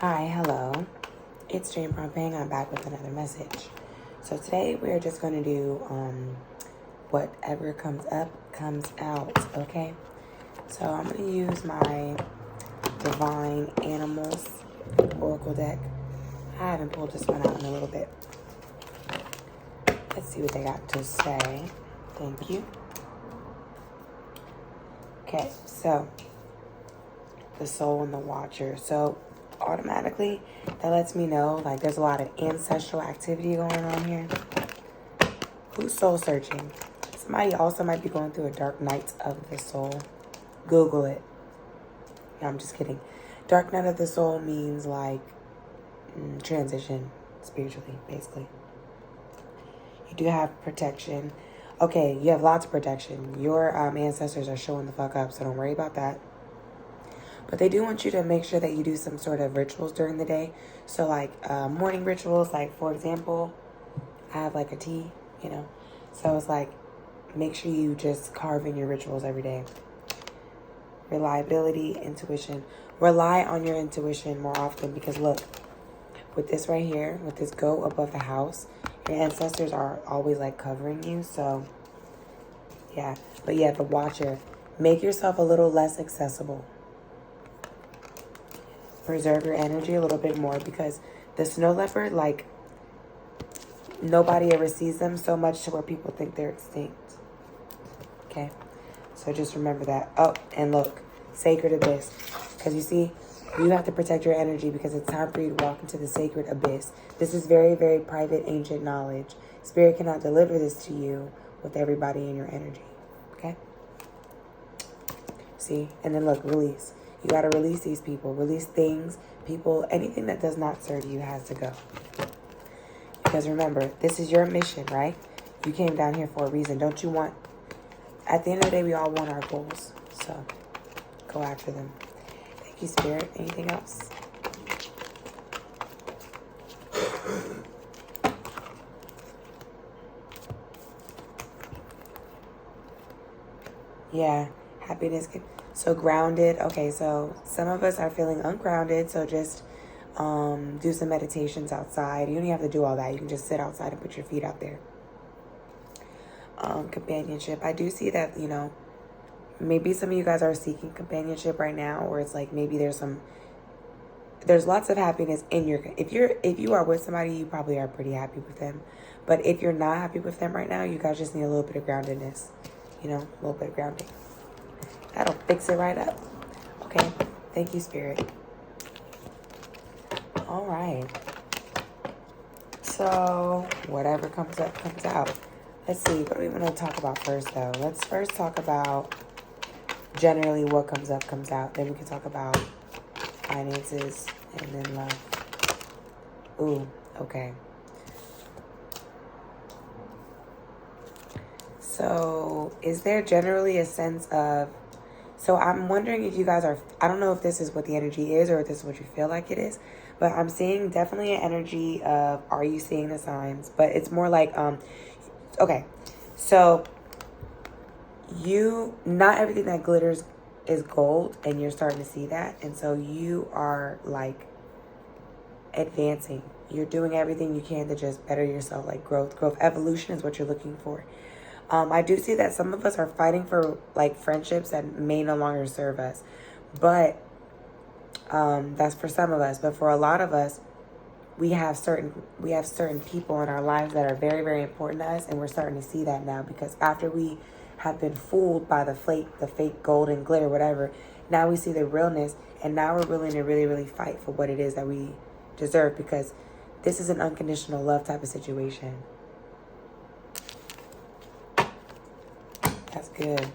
Hi, hello. It's Jane Prompang. I'm back with another message. So today we're just going to do whatever comes up, comes out, okay? So I'm going to use my Divine Animals Oracle deck. I haven't pulled this one out in a little bit. Let's see what they got to say. Thank you. Okay, so the Soul and the Watcher. So automatically that lets me know like there's a lot of ancestral activity going on here. Who's soul searching? Somebody also might be going through a dark night of the soul. Google it. No, I'm just kidding. Dark night of the soul means like transition spiritually, basically. You do have protection. Okay, you have lots of protection. Your ancestors are showing the fuck up, so don't worry about that. But they do want you to make sure that you do some sort of rituals during the day. So like morning rituals, like for example, I have like a tea, So it's like, make sure you just carve in your rituals every day. Reliability, intuition. Rely on your intuition more often because look, with this right here, with this go above the house, your ancestors are always like covering you. So yeah, but yeah, the Watcher. Make yourself a little less accessible. Preserve your energy a little bit more because the snow leopard, like, nobody ever sees them so much to where people think they're extinct. Okay? So just remember that. Oh, and look, Sacred Abyss. Because you see, you have to protect your energy because it's time for you to walk into the Sacred Abyss. This is very, very private, ancient knowledge. Spirit cannot deliver this to you with everybody in your energy. Okay? See? And then look, release. You got to release these people. Release things, people, anything that does not serve you has to go. Because remember, this is your mission, right? You came down here for a reason. Don't you want... At the end of the day, we all want our goals. So, go after them. Thank you, Spirit. Anything else? Yeah. Happiness. So, grounded. Okay, so some of us are feeling ungrounded. So, just do some meditations outside. You don't even have to do all that. You can just sit outside and put your feet out there. Companionship. I do see that, maybe some of you guys are seeking companionship right now, or it's like maybe there's lots of happiness in if you are with somebody, you probably are pretty happy with them. But if you're not happy with them right now, you guys just need a little bit of groundedness, a little bit of grounding. That'll fix it right up. Okay. Thank you, Spirit. All right. So whatever comes up, comes out. Let's see. What do we want to talk about first, though? Let's first talk about generally what comes up, comes out. Then we can talk about finances and then love. Ooh, okay. So is there generally a sense of... So I'm wondering if you guys are... I don't know if this is what the energy is or if this is what you feel like it is. But I'm seeing definitely an energy of, are you seeing the signs? But it's more like... Okay, so not everything that glitters is gold, and you're starting to see that. And so you are like advancing. You're doing everything you can to just better yourself, like growth. Evolution is what you're looking for. I do see that some of us are fighting for like friendships that may no longer serve us. But that's for some of us. But for a lot of us, we have certain people in our lives that are very, very important to us, and we're starting to see that now because after we have been fooled by the fake gold and glitter, whatever, now we see the realness, and now we're willing to really, really fight for what it is that we deserve because this is an unconditional love type of situation. That's good.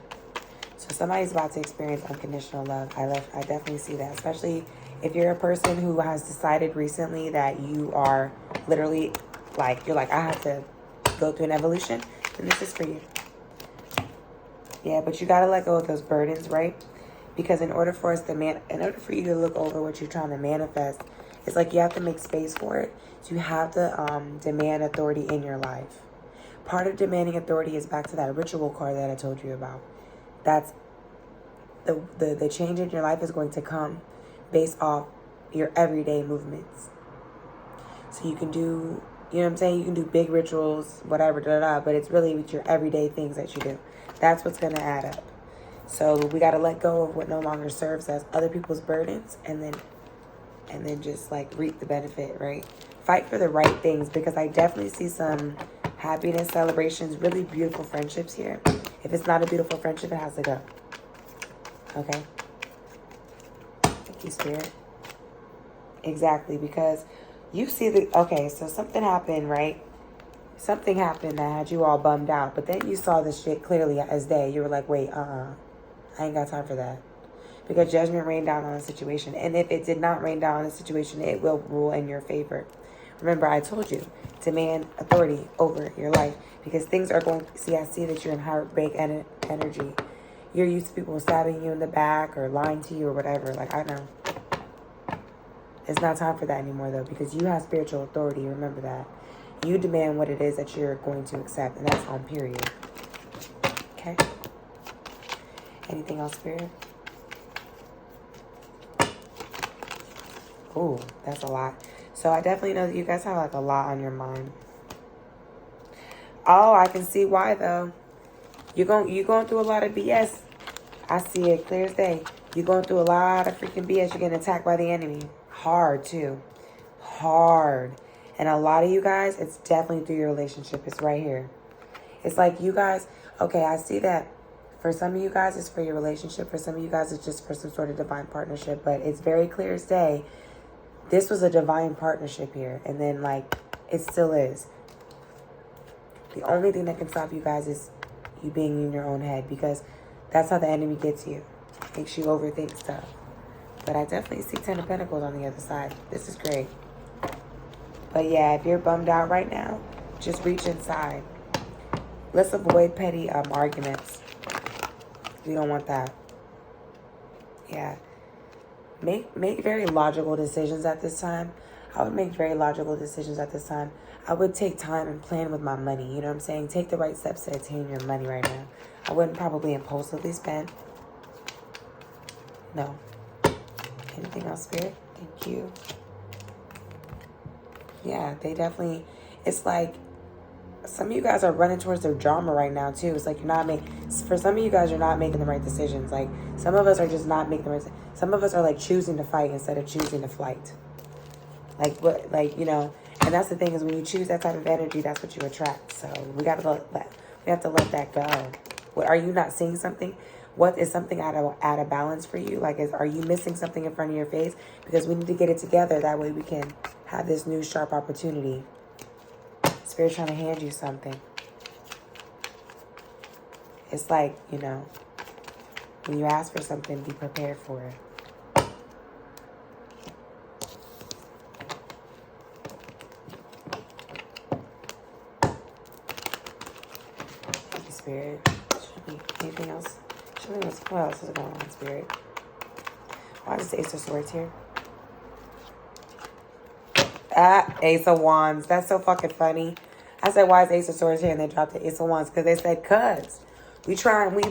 So somebody's about to experience unconditional love. I definitely see that, especially if you're a person who has decided recently that you are literally like, you're like, I have to go through an evolution, then this is for you. Yeah, but you got to let go of those burdens, right? Because in order for you to look over what you're trying to manifest, it's like you have to make space for it. So you have to demand authority in your life. Part of demanding authority is back to that ritual card that I told you about. That's the change in your life is going to come based off your everyday movements. So you can do, you know what I'm saying? You can do big rituals, whatever, but it's really with your everyday things that you do. That's what's going to add up. So we got to let go of what no longer serves as other people's burdens, and then just like reap the benefit, right? Fight for the right things, because I definitely see some happiness, celebrations, really beautiful friendships here. If it's not a beautiful friendship, it has to go. Okay? Thank you, Spirit. Exactly, because you see okay, so something happened, right? Something happened that had you all bummed out, but then you saw this shit clearly as day. You were like, wait, I ain't got time for that. Because judgment rained down on the situation. And if it did not rain down on the situation, it will rule in your favor. Remember, I told you, demand authority over your life. Because things are going... See, I see that you're in heartbreak energy. You're used to people stabbing you in the back or lying to you or whatever. Like, I know. It's not time for that anymore, though. Because you have spiritual authority. Remember that. You demand what it is that you're going to accept. And that's on period. Okay? Anything else, Spirit? Ooh, that's a lot. So I definitely know that you guys have like a lot on your mind. Oh, I can see why though. You're going through a lot of BS. I see it clear as day. You're going through a lot of freaking BS. You're getting attacked by the enemy. Hard too. Hard. And a lot of you guys, it's definitely through your relationship. It's right here. It's like you guys, okay, I see that. For some of you guys, it's for your relationship. For some of you guys, it's just for some sort of divine partnership. But it's very clear as day. This was a divine partnership here. And then, like, it still is. The only thing that can stop you guys is you being in your own head. Because that's how the enemy gets you. Makes you overthink stuff. But I definitely see 10 of Pentacles on the other side. This is great. But yeah, if you're bummed out right now, just reach inside. Let's avoid petty arguments. We don't want that. Yeah. Make very logical decisions at this time. I would make very logical decisions at this time. I would take time and plan with my money. You know what I'm saying? Take the right steps to attain your money right now. I wouldn't probably impulsively spend. No. Anything else, Spirit? Thank you. Yeah, they definitely... It's like... Some of you guys are running towards their drama right now, too. It's like you're not making... For some of you guys, you're not making the right decisions. Like, some of us are just not making the right... Some of us are, like, choosing to fight instead of choosing to flight. Like, what... Like, you know... And that's the thing, is when you choose that type of energy, that's what you attract. So, we have to let that go. What, are you not seeing something? What is something out of balance for you? Like, are you missing something in front of your face? Because we need to get it together. That way we can have this new sharp opportunity. Spirit's trying to hand you something. It's like, you know, when you ask for something, be prepared for it. Thank you, Spirit. Should be anything else? What else is going on, Spirit? Why is the Ace of Swords here? Ace of Wands. That's so fucking funny. I said, why is Ace of Swords here? And they dropped the Ace of Wands. Because they said, cuz. We've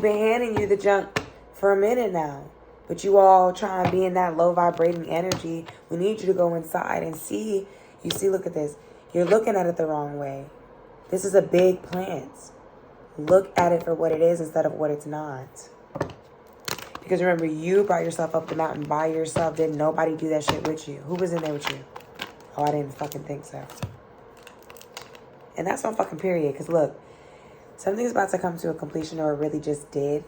been handing you the junk for a minute now. But you all try and be in that low vibrating energy. We need you to go inside and see. You see, look at this. You're looking at it the wrong way. This is a big plant. Look at it for what it is instead of what it's not. Because remember, you brought yourself up the mountain by yourself. Didn't nobody do that shit with you? Who was in there with you? Oh, I didn't fucking think so. And that's on fucking period. Because look, something's about to come to a completion, or it really just did.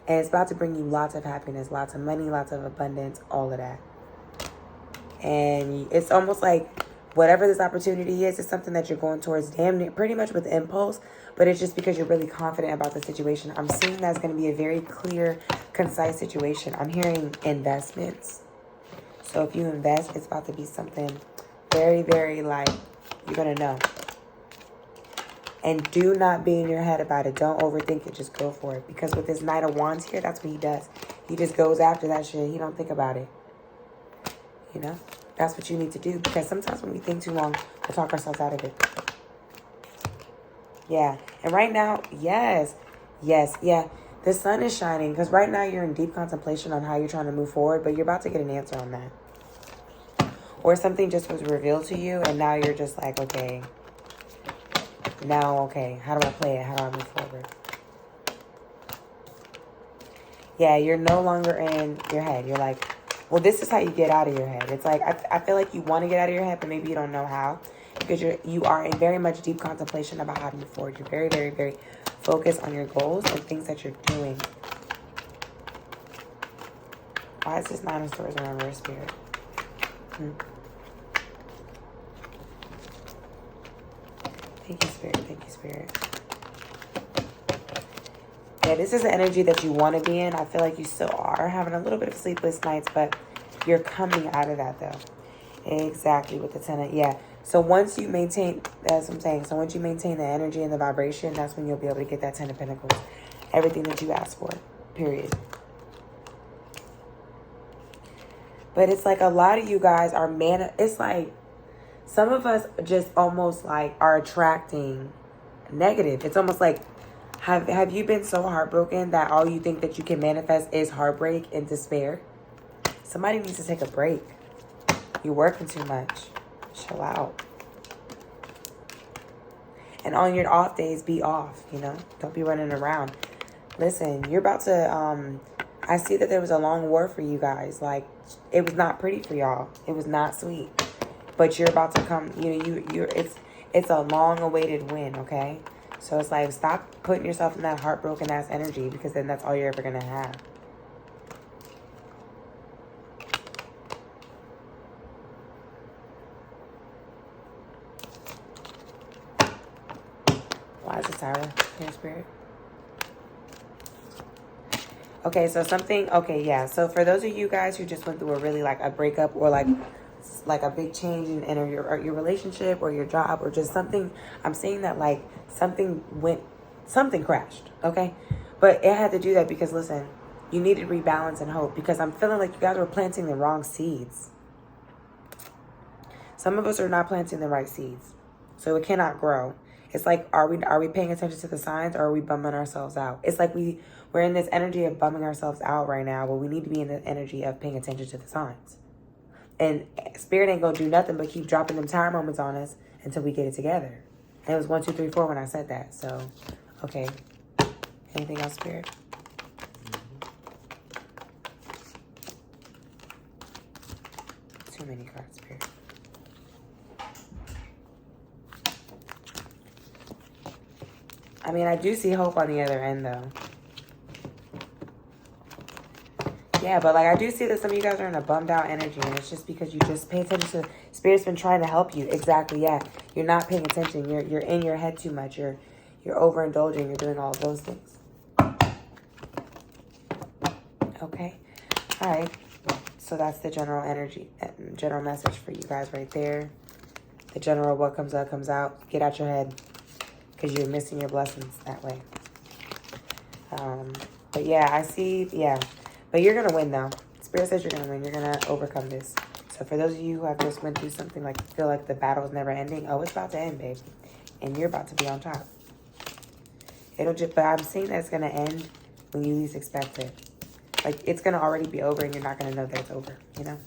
And it's about to bring you lots of happiness, lots of money, lots of abundance, all of that. And it's almost like whatever this opportunity is, it's something that you're going towards damn near pretty much with impulse. But it's just because you're really confident about the situation. I'm seeing that's going to be a very clear, concise situation. I'm hearing investments. So if you invest, it's about to be something very, very, like, you're going to know. And do not be in your head about it. Don't overthink it. Just go for it. Because with this Knight of Wands here, that's what he does. He just goes after that shit. He don't think about it. You know? That's what you need to do. Because sometimes when we think too long, we'll talk ourselves out of it. Yeah. And right now, yes. Yes. Yeah. The sun is shining. Because right now you're in deep contemplation on how you're trying to move forward. But you're about to get an answer on that. Or something just was revealed to you and now you're just like, okay, now, okay, how do I play it? How do I move forward? Yeah, you're no longer in your head. You're like, well, this is how you get out of your head. It's like, I feel like you want to get out of your head, but maybe you don't know how. Because you are in very much deep contemplation about how to move forward. You're very, very, very focused on your goals and things that you're doing. Why is this Nine of Swords in reverse, Spirit? Thank you, Spirit. Thank you, Spirit. Yeah, this is the energy that you want to be in. I feel like you still are having a little bit of sleepless nights, but you're coming out of that, though. Exactly, with the 10 of, yeah. So once you maintain, that's what I'm saying. So once you maintain the energy and the vibration, that's when you'll be able to get that 10 of Pentacles. Everything that you asked for, period. But it's like a lot of you guys are it's like some of us just almost like are attracting negative. It's almost like, have you been so heartbroken that all you think that you can manifest is heartbreak and despair? Somebody needs to take a break. You're working too much. Chill out. And on your off days, be off, you know? Don't be running around. Listen, you're about to, I see that there was a long war for you guys. Like, it was not pretty for y'all. It was not sweet. But you're about to come, you know, it's a long-awaited win, okay? So it's like, stop putting yourself in that heartbroken-ass energy, because then that's all you're ever going to have. Why is the Tower here, Spirit? Okay, so something, okay, yeah. So for those of you guys who just went through a really like a breakup or like a big change in your relationship or your job or just something, I'm saying that like something crashed, okay? But it had to do that because, listen, you needed rebalance and hope, because I'm feeling like you guys were planting the wrong seeds. Some of us are not planting the right seeds, so it cannot grow. It's like, are we paying attention to the signs, or are we bumming ourselves out? It's like we're in this energy of bumming ourselves out right now, but we need to be in the energy of paying attention to the signs. And Spirit ain't gonna do nothing but keep dropping them tower moments on us until we get it together. And it was 1, 2, 3, 4 when I said that. So, okay. Anything else, Spirit? Too many cards, Spirit. I mean, I do see hope on the other end, though. Yeah, but like I do see that some of you guys are in a bummed out energy, and it's just because you just pay attention to Spirit's been trying to help you. Exactly, yeah. You're not paying attention. You're in your head too much. You're overindulging. You're doing all of those things. Okay. All right. So that's the general energy, general message for you guys right there. The general, what comes up comes out. Get out your head, because you're missing your blessings that way. But yeah, I see, yeah. But you're going to win, though. Spirit says you're going to win. You're going to overcome this. So for those of you who have just went through something like feel like the battle is never ending, oh, it's about to end, baby. And you're about to be on top. But I'm seeing that it's going to end when you least expect it. Like, it's going to already be over, and you're not going to know that it's over, you know?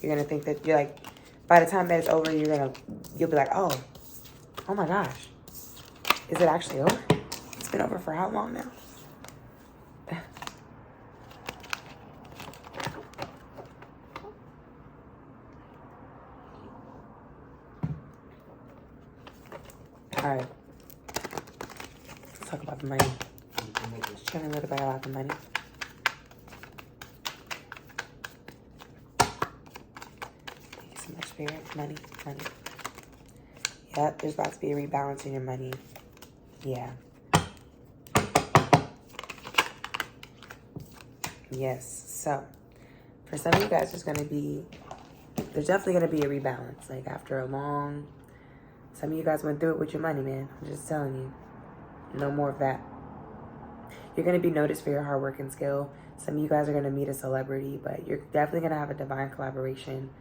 You're going to think that you're like, by the time that it's over, you'll be like, oh my gosh. Is it actually over? It's been over for how long now? All right. Let's talk about the money. Tell me a little bit about the money. Thank you so much, Spirit. Money. Yep, there's about to be a rebalance in your money. Yeah. Yes. So, for some of you guys, there's definitely going to be a rebalance. Like, after a long... Some of you guys went through it with your money, man. I'm just telling you. No more of that. You're going to be noticed for your hard work and skill. Some of you guys are going to meet a celebrity, but you're definitely going to have a divine collaboration.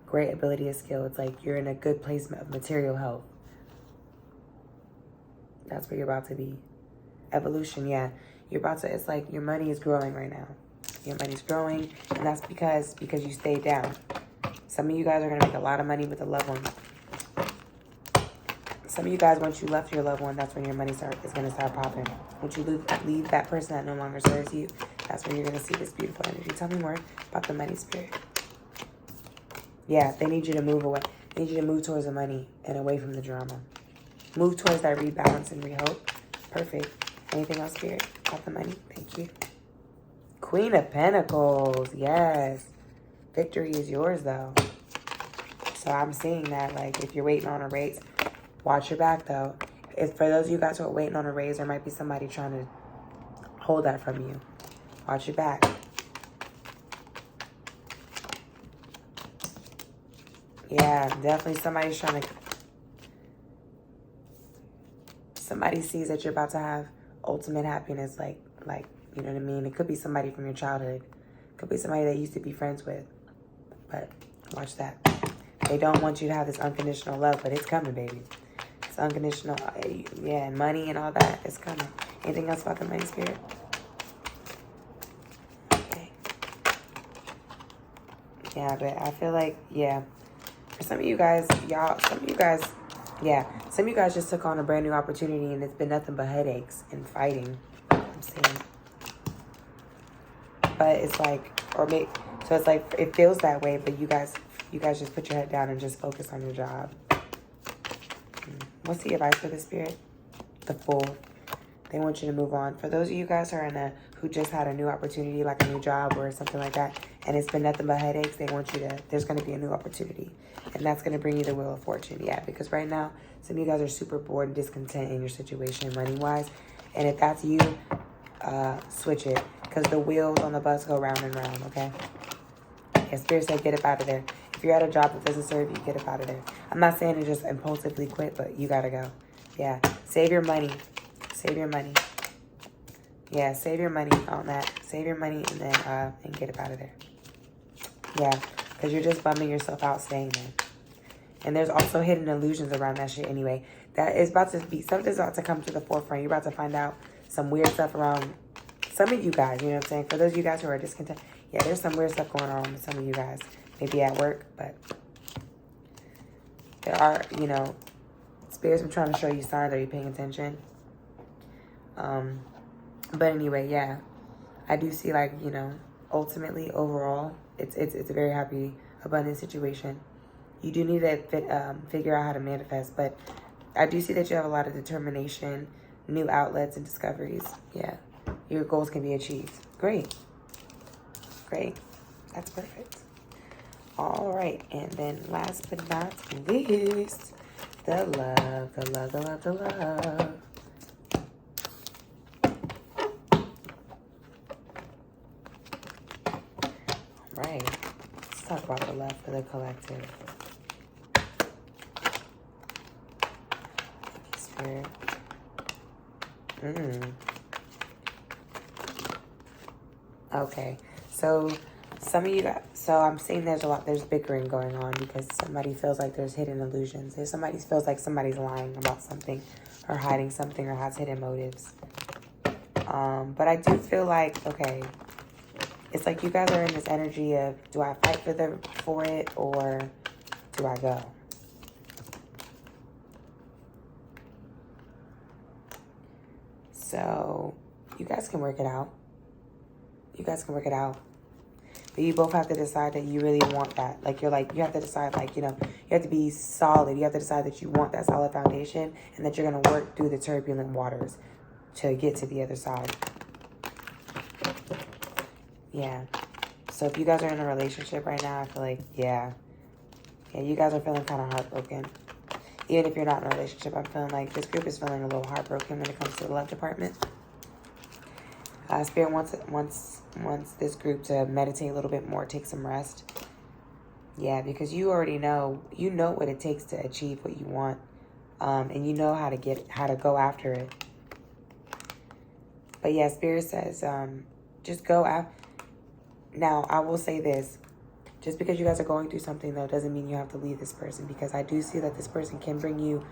Great ability and skill. It's like you're in a good place of material health. That's where you're about to be. Evolution, yeah. You're about to, it's like your money is growing right now. Your money's growing, and that's because you stayed down. Some of you guys are going to make a lot of money with a loved one. Some of you guys, once you left your loved one, that's when your money is going to start popping. Once you leave that person that no longer serves you, that's when you're going to see this beautiful energy. Tell me more about the money spirit. Yeah, they need you to move away. They need you to move towards the money and away from the drama. Move towards that rebalance and rehope. Perfect. Anything else, spirit, about the money? Thank you. Queen of Pentacles. Yes. Victory is yours, though. So I'm seeing that, like, if you're waiting on a raise, watch your back, though. If for those of you guys who are waiting on a raise, there might be somebody trying to hold that from you. Watch your back. Yeah, definitely somebody's trying to... Somebody sees that you're about to have ultimate happiness, like, you know what I mean? It could be somebody from your childhood. It could be somebody that you used to be friends with. But watch that. They don't want you to have this unconditional love, but it's coming, baby. It's unconditional, yeah, and money and all that is coming. Anything else about the money spirit? Okay. Yeah, but I feel like, yeah. For some of you guys, yeah, some of you guys just took on a brand new opportunity and it's been nothing but headaches and fighting. I'm saying. But it's like, so it's like, it feels that way, but you guys just put your head down and just focus on your job. What's the advice for the spirit? The Fool. They want you to move on. For those of you guys who just had a new opportunity, like a new job or something like that, and it's been nothing but headaches, they want you to, there's going to be a new opportunity. And that's going to bring you the Wheel of Fortune. Yeah, because right now, some of you guys are super bored and discontent in your situation money-wise. And if that's you, switch it. Because the wheels on the bus go round and round, okay? Yeah, Spirit said get up out of there. If you're at a job that doesn't serve you, get up out of there. I'm not saying to just impulsively quit, but you got to go. Yeah, save your money. Save your money. Yeah, save your money on that. Save your money and then and get up out of there. Yeah, because you're just bumming yourself out staying there. And there's also hidden illusions around that shit anyway. That is about to be, something's about to come to the forefront. You're about to find out some weird stuff around some of you guys, you know what I'm saying? For those of you guys who are discontent, yeah, there's some weird stuff going on with some of you guys. Maybe at work, but there are, you know, spirits are trying to show you signs. Are you paying attention? But anyway, yeah, I do see, like, you know, ultimately, overall, it's a very happy, abundant situation. You do need to figure out how to manifest, but I do see that you have a lot of determination, new outlets and discoveries. Yeah, your goals can be achieved. Great. Great. That's perfect. All right, and then last but not least, the love, the love, the love, the love. All right, let's talk about the love for the collective. Spirit. Okay, so some of you guys, so I'm seeing there's bickering going on because somebody feels like there's hidden illusions. There's somebody feels like somebody's lying about something or hiding something or has hidden motives. But I do feel like, okay, it's like you guys are in this energy of, do I fight for it or do I go? So you guys can work it out. You guys can work it out. But you both have to decide that you really want that. Like, you have to decide, like, you know, you have to be solid. You have to decide that you want that solid foundation and that you're going to work through the turbulent waters to get to the other side. Yeah. So if you guys are in a relationship right now, I feel like, yeah, you guys are feeling kind of heartbroken. Even if you're not in a relationship, I'm feeling like this group is feeling a little heartbroken when it comes to the love department. Spirit wants this group to meditate a little bit more, take some rest. Yeah, because you already know, what it takes to achieve what you want. And you know how to go after it. But yeah, Spirit says, just go after. Now, I will say this. Just because you guys are going through something, though, doesn't mean you have to leave this person. Because I do see that this person can bring you,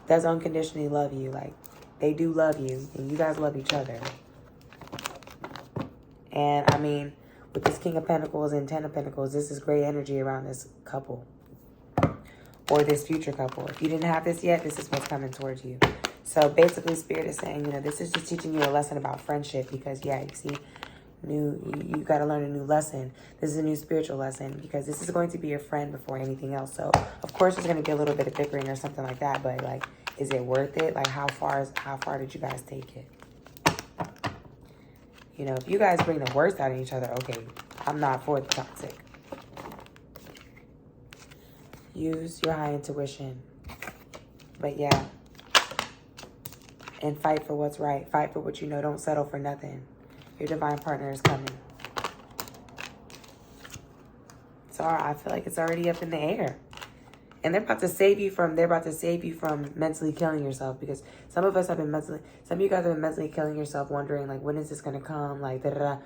does unconditionally love you. Like, they do love you. And you guys love each other. And, I mean, With this King of Pentacles and Ten of Pentacles, this is great energy around this couple. Or this future couple. If you didn't have this yet, this is what's coming towards you. So basically, Spirit is saying, you know, this is just teaching you a lesson about friendship. Because, yeah, you see, you got to learn a new lesson. This is a new spiritual lesson. Because this is going to be your friend before anything else. So, of course, there's going to be a little bit of bickering or something like that. But, like, is it worth it? Like, how far did you guys take it? You know, if you guys bring the worst out of each other, okay, I'm not for the toxic. Use your high intuition. But yeah. And fight for what's right. Fight for what you know. Don't settle for nothing. Your divine partner is coming. So I feel like it's already up in the air. And they're about to save you from mentally killing yourself. Because some of you guys have been mentally killing yourself, wondering, like, when is this going to come? Like, da-da-da.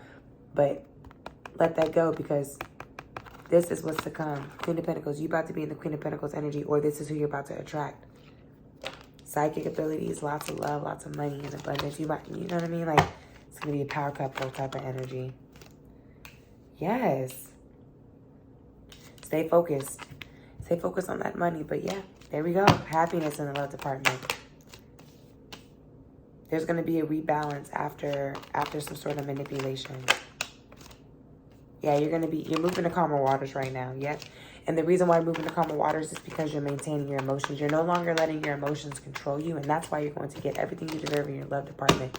But let that go, because this is what's to come. Queen of Pentacles, you're about to be in the Queen of Pentacles energy, or this is who you're about to attract. Psychic abilities, lots of love, lots of money and abundance. You know what I mean? Like, it's going to be a power couple type of energy. Yes. Stay focused. Stay focused on that money. But yeah, there we go. Happiness in the love department. There's going to be a rebalance after some sort of manipulation. Yeah, you're moving to calmer waters right now. Yep. And the reason why you're moving to calmer waters is because you're maintaining your emotions. You're no longer letting your emotions control you. And that's why you're going to get everything you deserve in your love department.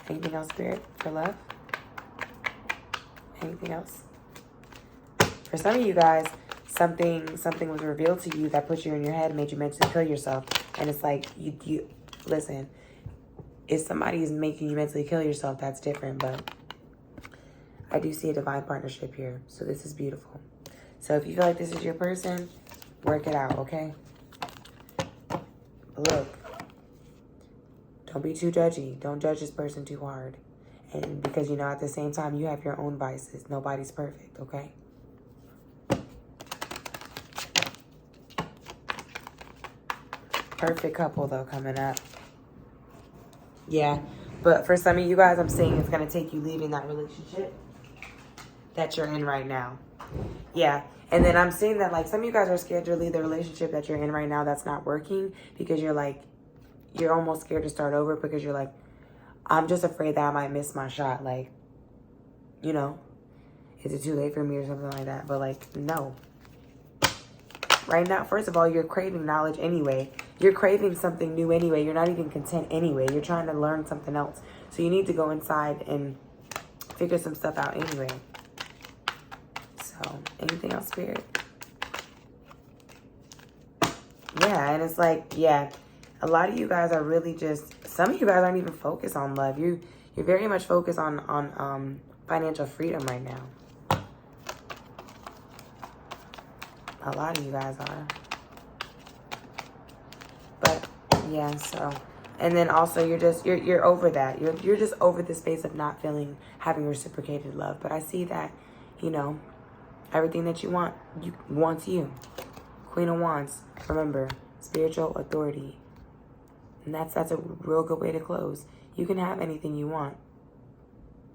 Anything else, Spirit, for love? Anything else? For some of you guys, something was revealed to you that put you in your head, made you mentally kill yourself. And it's like, you listen, if somebody is making you mentally kill yourself, that's different. But I do see a divine partnership here. So this is beautiful. So if you feel like this is your person, work it out, okay? But look, don't be too judgy. Don't judge this person too hard. And because, you know, at the same time, you have your own vices. Nobody's perfect, okay? Perfect couple, though, coming up. Yeah, but for some of you guys, I'm saying it's going to take you leaving that relationship that you're in right now. Yeah, and then I'm seeing that, like, some of you guys are scared to leave the relationship that you're in right now that's not working, because you're like, you're almost scared to start over, because you're like, I'm just afraid that I might miss my shot. Like, you know, is it too late for me or something like that? But, like, no. Right now, first of all, you're craving knowledge anyway. You're craving something new anyway. You're not even content anyway. You're trying to learn something else. So you need to go inside and figure some stuff out anyway. So, anything else, Spirit? Yeah, and it's like, yeah, a lot of you guys are really just, some of you guys aren't even focused on love. You're very much focused on financial freedom right now. A lot of you guys are. But yeah, so, and then also you're over that. You're just over the space of not having reciprocated love. But I see that, you know, everything that you wants you. Queen of Wands. Remember, spiritual authority. And that's a real good way to close. You can have anything you want.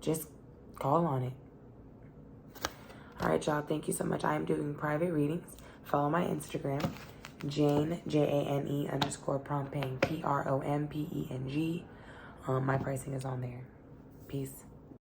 Just call on it. All right, y'all. Thank you so much. I am doing private readings. Follow my Instagram. Jane, Jane_Prompeng, PROMPENG. My pricing is on there. Peace.